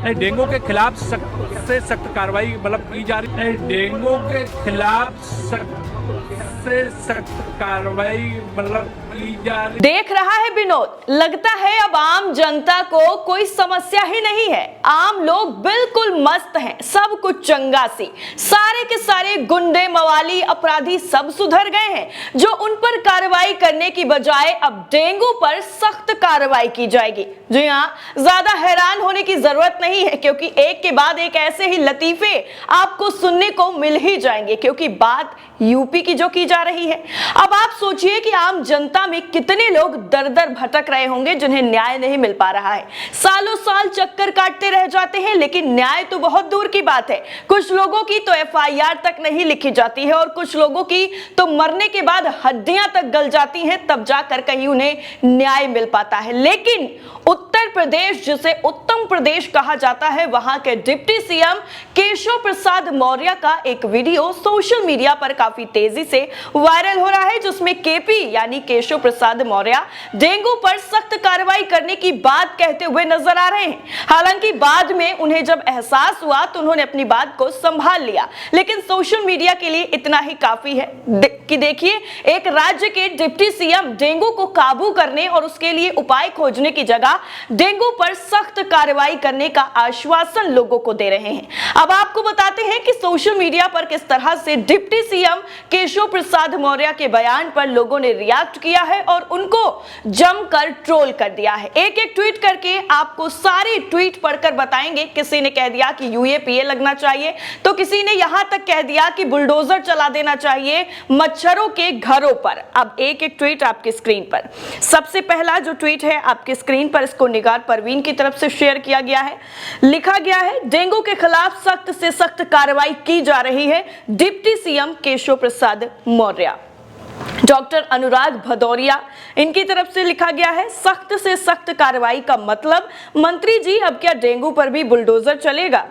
Dengue के खिलाफ सख्त से सख्त कार्रवाई की जा रही है। डेंगू के खिलाफ सख्त से सख्त कार्रवाई की जा रही। देख रहा है विनोद, लगता है अब आम जनता को कोई समस्या ही नहीं है। आम लोग बिल्कुल मस्त हैं, सब कुछ चंगा सी। सारे के सारे गुंडे मवाली अपराधी सब सुधर गए हैं। जो उन पर कार्रवाई करने की बजाय अब डेंगू पर सख्त कार्रवाई की जाएगी। जी हाँ, ज्यादा हैरान होने की जरूरत नहीं है, क्योंकि एक के बाद एक ऐसे ही लतीफे आपको सुनने को मिल ही जाएंगे, क्योंकि बात यूपी की जो की जा रही है। अब आप सोचिए कि आम जनता में कितने लोग दर दर भटक रहे होंगे जिन्हें न्याय नहीं मिल पा रहा है। सालों साल चक्कर काटते रह जाते हैं, लेकिन न्याय तो बहुत दूर की बात है। कुछ लोगों की तो एफआईआर तक नहीं लिखी जाती है और कुछ लोगों की तो मरने के बाद हड्डियां तक गल जाती हैं, तब जाकर कहीं उन्हें न्याय मिल पाता है। लेकिन उत्तर प्रदेश, जिसे उत्तम प्रदेश कहा जाता है, वहां के डिप्टी सीएम केशव प्रसाद मौर्य का एक वीडियो सोशल मीडिया पर काफी तेजी से वायरल हो रहा है, जिसमें केपी यानी केशव प्रसाद मौर्य डेंगू पर सख्त कार्रवाई करने की बात कहते हुए नजर आ रहे हैं। हालांकि बाद में उन्हें जब एहसास हुआ तो उन्होंने अपनी बात को संभाल लिया, लेकिन सोशल मीडिया के लिए इतना ही काफी है कि देखिए, एक राज्य के डिप्टी सीएम डेंगू को काबू करने और उसके लिए उपाय खोजने की जगह डेंगू पर सख्त कार्रवाई करने का आश्वासन लोगों को दे रहे हैं। अब आपको बताते हैं कि सोशल मीडिया पर किस तरह से डिप्टी सीएम केशव प्रसाद मौर्य के बयान पर लोगों ने रिएक्ट किया है और उनको जमकर ट्रोल कर दिया है। एक एक ट्वीट करके आपको सारे ट्वीट पढ़कर बताएंगे। किसी ने कह दिया कि यूएपीए लगना चाहिए, तो किसी ने यहां तक कह दिया कि बुलडोजर चला देना चाहिए मच्छरों के घरों पर। अब एक एक ट्वीट आपकी स्क्रीन पर। सबसे पहला जो ट्वीट है आपकी स्क्रीन पर, इसको निगार परवीन की तरफ से शेयर किया गया है। लिखा गया है, डेंगू के खिलाफ सख्त से सख्त कार्रवाई की जा रही है, deputy CM Keshav Prasad Maurya. Doctor अनुराग भदौरिया, इनकी तरफ से लिखा गया है, सख्त से सख्त कार्रवाई का मतलब मंत्री जी अब क्या डेंगू पर भी बुलडोजर चलेगा,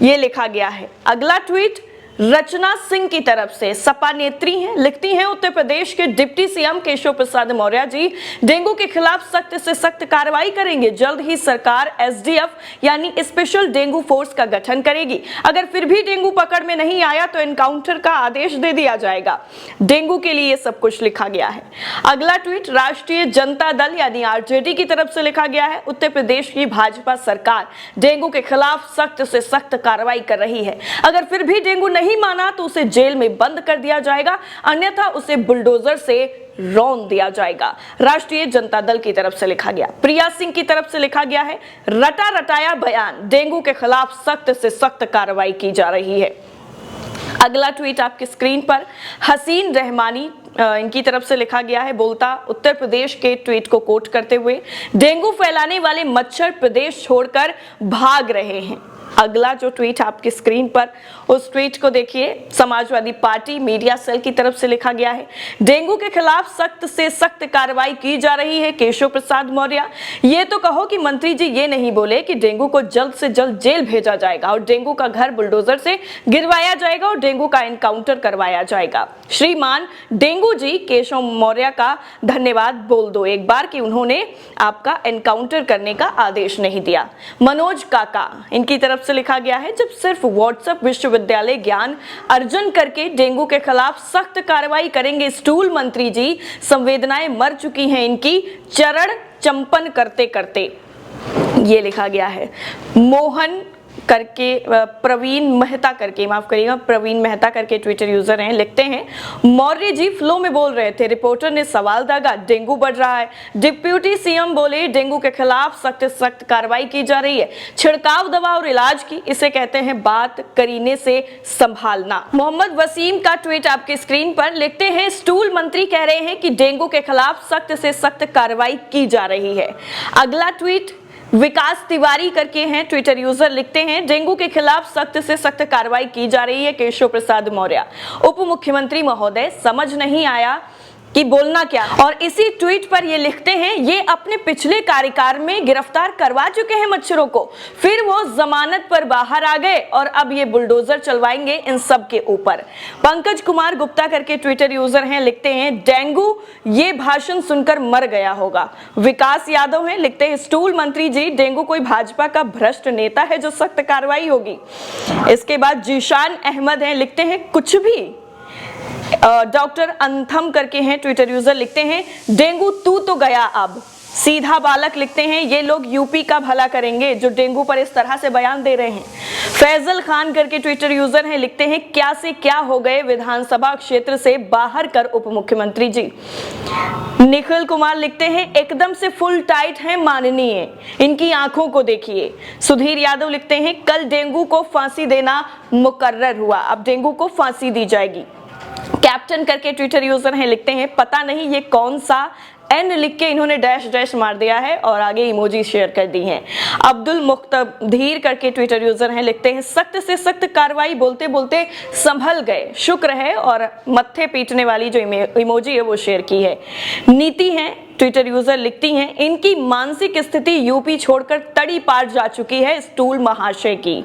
ये लिखा गया है। अगला ट्वीट रचना सिंह की तरफ से, सपा नेत्री हैं, लिखती हैं, उत्तर प्रदेश के deputy CM Keshav Prasad Maurya ji dengue के खिलाफ सख्त से सख्त कार्रवाई करेंगे। जल्द ही सरकार एसडीएफ यानी स्पेशल डेंगू फोर्स का गठन करेगी। अगर फिर भी डेंगू पकड़ में नहीं आया तो एनकाउंटर का आदेश दे दिया जाएगा। डेंगू के लिए सब कुछ लिखा गया है। अगला ट्वीट राष्ट्रीय जनता दल यानी आरजेडी की तरफ से लिखा गया है, उत्तर प्रदेश की भाजपा सरकार डेंगू के खिलाफ सख्त से सख्त कार्रवाई कर रही है। अगर फिर भी डेंगू नहीं माना तो उसे जेल में बंद कर दिया जाएगा, अन्यथा उसे बुलडोजर से रौंद दिया जाएगा। राष्ट्रीय जनता दल की तरफ से लिखा गया। प्रिया सिंह की तरफ से लिखा गया है, रटा रटाया बयान, डेंगू के खिलाफ सख्त से सख्त कार्रवाई की जा रही है। अगला ट्वीट आपकी स्क्रीन पर हसीन रहमानी, इनकी तरफ से लिखा गया है, बोलता उत्तर प्रदेश के ट्वीट को कोट करते हुए, डेंगू फैलाने वाले मच्छर प्रदेश छोड़कर भाग रहे हैं। अगला जो ट्वीट आपकी स्क्रीन पर, उस ट्वीट को देखिए, समाजवादी पार्टी मीडिया सेल की तरफ से लिखा गया है, डेंगू के खिलाफ सख्त से सख्त कार्रवाई की जा रही है केशव प्रसाद मौर्य। ये तो कहो कि मंत्री जी ये नहीं बोले कि डेंगू को जल्द से जल्द जेल भेजा जाएगा और डेंगू का घर बुलडोजर से गिरवाया जाएगा और डेंगू का एनकाउंटर करवाया जाएगा। श्रीमान डेंगू जी, केशव मौर्य का धन्यवाद बोल दो एक बार कि उन्होंने आपका एनकाउंटर करने का आदेश नहीं दिया। मनोज काका, इनकी तरफ से लिखा गया है, जब सिर्फ व्हाट्सएप विश्वविद्यालय ज्ञान अर्जन करके डेंगू के खिलाफ सख्त कार्रवाई करेंगे स्टूल मंत्री जी, संवेदनाएं मर चुकी हैं इनकी चरण चंपन करते करते, ये लिखा गया है। मोहन करके प्रवीण मेहता करके, माफ करिएगा, प्रवीण मेहता करके ट्विटर यूजर हैं, लिखते हैं, मौर्य जी फ्लो में बोल रहे थे, रिपोर्टर ने सवाल दागा, डेंगू बढ़ रहा है, डिप्टी सीएम बोले डेंगू के खिलाफ सख्त सख्त कार्रवाई की जा रही है, छिड़काव दवा और इलाज की, इसे कहते हैं बात करीने से संभालना। मोहम्मद वसीम का ट्वीट आपके स्क्रीन पर, लिखते हैं, स्टूल मंत्री कह रहे हैं कि डेंगू के खिलाफ सख्त से सख्त कार्रवाई की जा रही है। अगला ट्वीट विकास तिवारी करके हैं ट्विटर यूजर, लिखते हैं, डेंगू के खिलाफ सख्त से सख्त कार्रवाई की जा रही है केशव प्रसाद मौर्य। उप मुख्यमंत्री महोदय, समझ नहीं आया कि बोलना क्या। और इसी ट्वीट पर ये लिखते हैं, ये अपने पिछले कार्यकाल में गिरफ्तार करवा चुके हैं मच्छरों को, फिर वो जमानत पर बाहर आ गए और अब ये बुलडोजर चलवाएंगे इन सब के ऊपर। पंकज कुमार गुप्ता करके ट्विटर यूजर हैं, लिखते हैं डेंगू ये भाषण सुनकर मर गया होगा। विकास यादव हैं, लिखते हैं स्टूल मंत्री जी, डेंगू कोई भाजपा का भ्रष्ट नेता है जो सख्त कार्रवाई होगी। इसके बाद जीशान अहमद हैं, लिखते हैं कुछ भी। डॉक्टर अंथम करके हैं ट्विटर यूजर, लिखते हैं डेंगू तू तो गया अब। सीधा बालक लिखते हैं ये लोग यूपी का भला करेंगे जो डेंगू पर इस तरह से बयान दे रहे हैं। फैजल खान करके ट्विटर यूजर हैं, लिखते हैं क्या से क्या हो गए, विधानसभा क्षेत्र से बाहर कर उप मुख्यमंत्री जी। निखिल कुमार लिखते हैं एकदम से फुल टाइट है माननीय, इनकी आंखों को देखिए। सुधीर यादव लिखते हैं कल डेंगू को फांसी देना मुकर्रर हुआ, अब डेंगू को फांसी दी जाएगी। कैप्टन करके ट्विटर यूजर हैं, लिखते हैं पता नहीं ये कौन सा एन लिख के इन्होंने डैश डैश मार दिया है और आगे इमोजी शेयर कर दी हैं। अब्दुल मुख्तधीर करके ट्विटर यूजर हैं, लिखते हैं सख्त से सख्त कार्रवाई, बोलते बोलते संभल गए, शुक्र है, और मत्थे पीटने वाली जो इमोजी है वो शेयर की है। नीति हैं ट्विटर यूजर, लिखती हैं इनकी मानसिक स्थिति यूपी छोड़कर तड़ी पार जा चुकी है स्टूल महाशय की।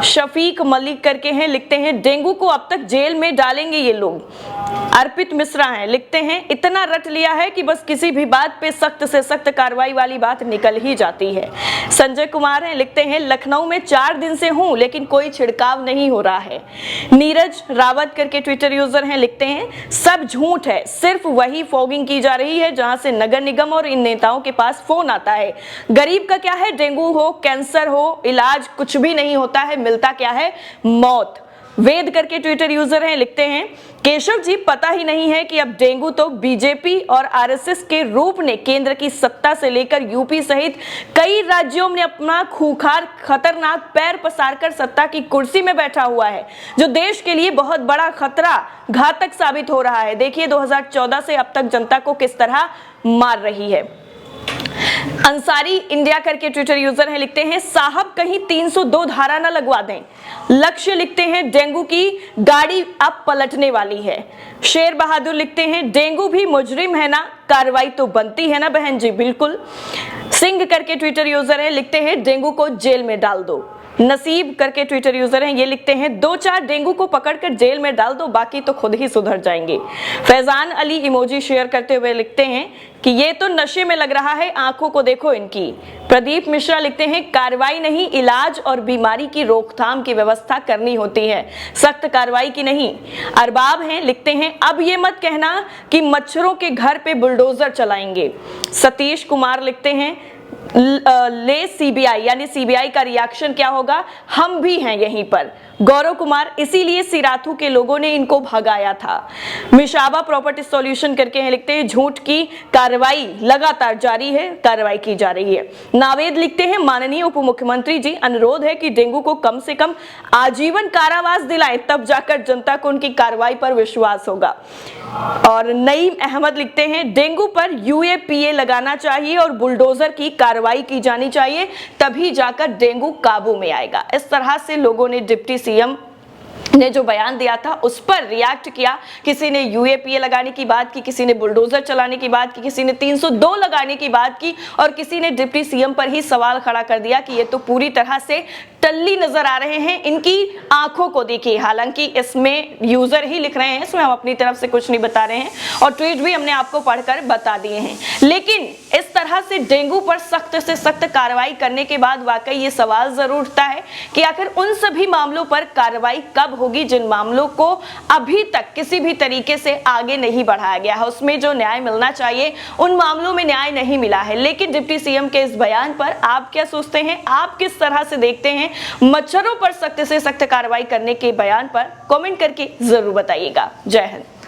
शफीक मलिक करके हैं, लिखते हैं डेंगू को अब तक जेल में डालेंगे ये लोग। अर्पित मिश्रा हैं, लिखते हैं इतना रट लिया है कि बस किसी भी बात पे सख्त से सख्त कार्रवाई वाली बात निकल ही जाती है। संजय कुमार हैं, लिखते हैं लखनऊ में 4 दिन से हूं लेकिन कोई छिड़काव नहीं हो रहा है। नीरज रावत करके ट्विटर यूजर हैं, लिखते हैं सब झूठ है, सिर्फ वही फॉगिंग की जा रही है जहां से नगर निगम और इन नेताओं के पास फोन आता है। गरीब का क्या है, डेंगू हो कैंसर हो इलाज कुछ भी नहीं होता है, मिलता क्या है, मौत। वेद करके ट्विटर यूजर हैं, लिखते हैं केशव जी पता ही नहीं है कि अब डेंगू तो बीजेपी और आरएसएस के रूप ने केंद्र की सत्ता से लेकर यूपी सहित कई राज्यों में अपना खूंखार खतरनाक पैर पसारकर सत्ता की कुर्सी में बैठा हुआ है, जो देश के लिए बहुत बड़ा खतरा घातक साबित हो रहा है। देखिए 2014 से अब तक जनता को किस तरह मार रही है। अंसारी इंडिया करके ट्विटर यूजर हैं, लिखते हैं साहब कहीं 302 धारा न लगवा दें। लक्ष्य लिखते हैं डेंगू की गाड़ी अब पलटने वाली है। शेर बहादुर लिखते हैं डेंगू भी मुजरिम है ना, कार्रवाई तो बनती है ना बहन जी, बिल्कुल। सिंह करके ट्विटर यूजर है, लिखते हैं डेंगू को जेल में डाल दो। नसीब करके ट्विटर यूजर हैं, ये लिखते हैं 2-4 डेंगू को पकड़कर जेल में डाल दो, बाकी तो खुद ही सुधर जाएंगे। फैजान अली इमोजी शेयर करते हुए लिखते हैं कि ये तो नशे में लग रहा है, आंखों को देखो इनकी। प्रदीप मिश्रा लिखते हैं कार्रवाई नहीं, इलाज और बीमारी की रोकथाम की व्यवस्था करनी होती है, सख्त कार्रवाई की नहीं। अरबाब हैं, लिखते हैं अब ये मत कहना कि मच्छरों के घर पे बुलडोजर चलाएंगे। सतीश कुमार लिखते हैं ले सीबीआई, यानी सीबीआई का रिएक्शन क्या होगा, हम भी हैं यहीं पर। गौरव कुमार, इसीलिए सिराथू के लोगों ने इनको भगाया था। मिशाबा प्रॉपर्टी सॉल्यूशन करके हैं, लिखते हैं झूठ की कार्रवाई लगातार जारी है, कार्रवाई की जा रही है। नावेद लिखते हैं माननीय उप मुख्यमंत्री जी, अनुरोध है कि डेंगू को कम से कम आजीवन कारावास दिलाएं, तब जाकर जनता को उनकी कार्रवाई पर विश्वास होगा। और नईम अहमद लिखते हैं डेंगू पर यूएपीए लगाना चाहिए और बुलडोजर की कार्रवाई की जानी चाहिए, तभी जाकर डेंगू काबू में आएगा। इस तरह से लोगों ने डिप्टी सीएम ने जो बयान दिया था उस पर रिएक्ट किया। किसी ने यूएपीए लगाने की बात की, किसी ने बुलडोजर चलाने की बात की, किसी ने 302 लगाने की बात की और किसी ने डिप्टी सीएम पर ही सवाल खड़ा कर दिया कि ये तो पूरी तरह से टल्ली नजर आ रहे हैं, इनकी आंखों को देखिए। हालांकि इसमें यूजर ही लिख रहे हैं, इसमें हम अपनी तरफ से कुछ नहीं बता रहे हैं और ट्वीट भी हमने आपको पढ़कर बता दिए हैं। लेकिन इस तरह से डेंगू पर सख्त से सख्त कार्रवाई करने के बाद वाकई ये सवाल जरूर उठता है कि आखिर उन सभी मामलों पर कार्रवाई कब होगी जिन मामलों को अभी तक किसी भी तरीके से आगे नहीं बढ़ाया गया है, उसमें जो न्याय मिलना चाहिए उन मामलों में न्याय नहीं मिला है। लेकिन डिप्टी सीएम के इस बयान पर आप क्या सोचते हैं, आप किस तरह से देखते हैं मच्छरों पर सख्त से सख्त कार्रवाई करने के बयान पर? कमेंट करके जरूर बताइएगा। जय हिंद।